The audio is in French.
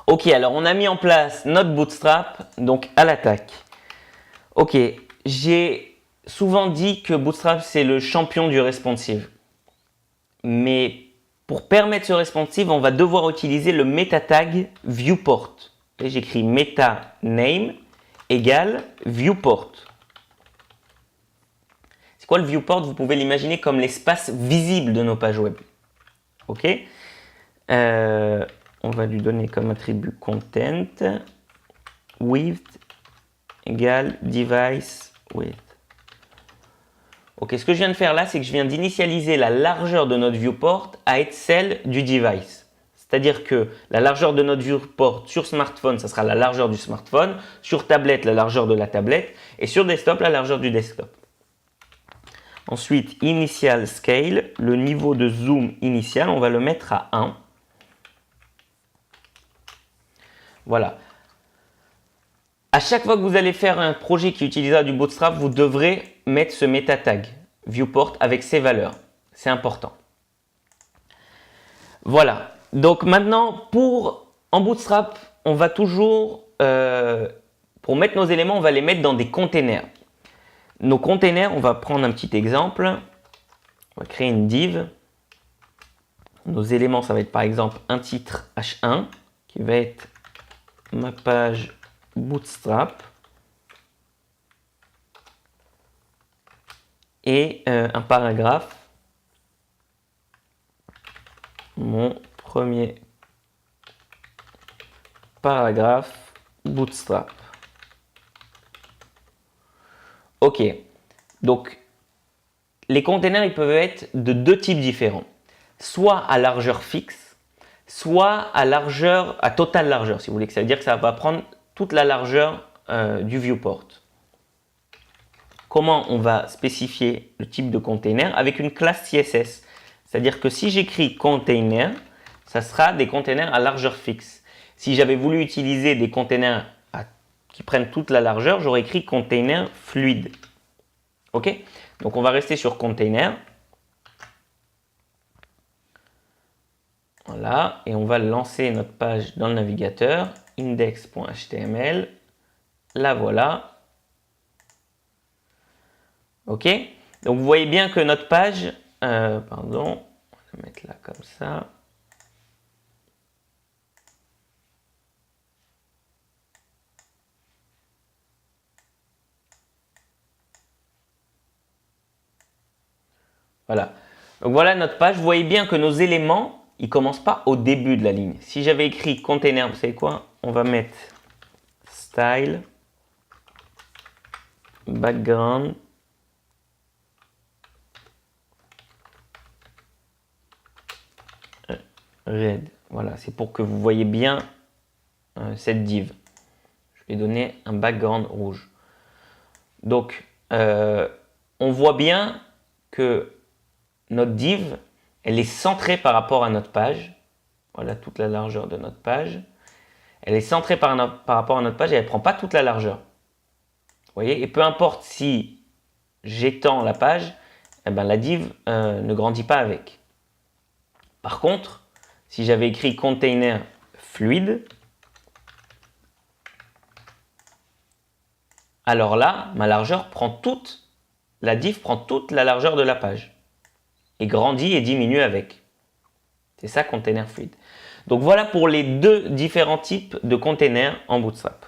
Ok, alors on a mis en place notre Bootstrap, donc à l'attaque. Ok, j'ai souvent dit que Bootstrap c'est le champion du responsive. Mais pour permettre ce responsive, on va devoir utiliser le meta tag viewport. J'écris meta name égale viewport. C'est quoi le viewport? Vous pouvez l'imaginer comme l'espace visible de nos pages web. Ok, on va lui donner comme attribut content width égale device width. Ok, ce que je viens de faire là, c'est que je viens d'initialiser la largeur de notre viewport à être celle du device. C'est-à-dire que la largeur de notre viewport sur smartphone, ça sera la largeur du smartphone, sur tablette, la largeur de la tablette, et sur desktop, la largeur du desktop. Ensuite, initial scale, le niveau de zoom initial, on va le mettre à 1. Voilà. À chaque fois que vous allez faire un projet qui utilisera du Bootstrap, vous devrez mettre ce meta tag viewport avec ses valeurs. C'est important. Voilà. Donc maintenant, en Bootstrap, on va toujours, pour mettre nos éléments, on va les mettre dans des containers. Nos containers, on va prendre un petit exemple. On va créer une div. Nos éléments, ça va être par exemple un titre H1 qui va être ma page Bootstrap et un paragraphe, mon premier paragraphe Bootstrap. Ok, donc les containers ils peuvent être de deux types différents, soit à largeur fixe, soit à totale largeur si vous voulez, que ça veut dire que ça va prendre toute la largeur du viewport. Comment on va spécifier le type de container? Avec une classe CSS. C'est-à-dire que si j'écris container, ça sera des containers à largeur fixe. Si j'avais voulu utiliser des containers qui prennent toute la largeur, j'aurais écrit container fluide. Ok? Donc on va rester sur container. Voilà, et on va lancer notre page dans le navigateur, index.html. La voilà. Ok? Donc vous voyez bien que notre page, pardon, on va mettre là comme ça. Voilà. Donc voilà notre page. Vous voyez bien que nos éléments, ils ne commencent pas au début de la ligne. Si j'avais écrit container, vous savez quoi? On va mettre style, background, red. Voilà, c'est pour que vous voyez bien cette div. Je vais donner un background rouge. Donc, on voit bien que notre div, elle est centrée par rapport à notre page. Voilà toute la largeur de notre page. Elle est centrée par rapport à notre page et elle ne prend pas toute la largeur. Vous voyez? Et peu importe si j'étends la page, eh ben, la div ne grandit pas avec. Par contre, si j'avais écrit container fluide, alors là, ma largeur prend la div prend toute la largeur de la page et grandit et diminue avec. C'est ça container fluide. Donc voilà pour les deux différents types de containers en Bootstrap.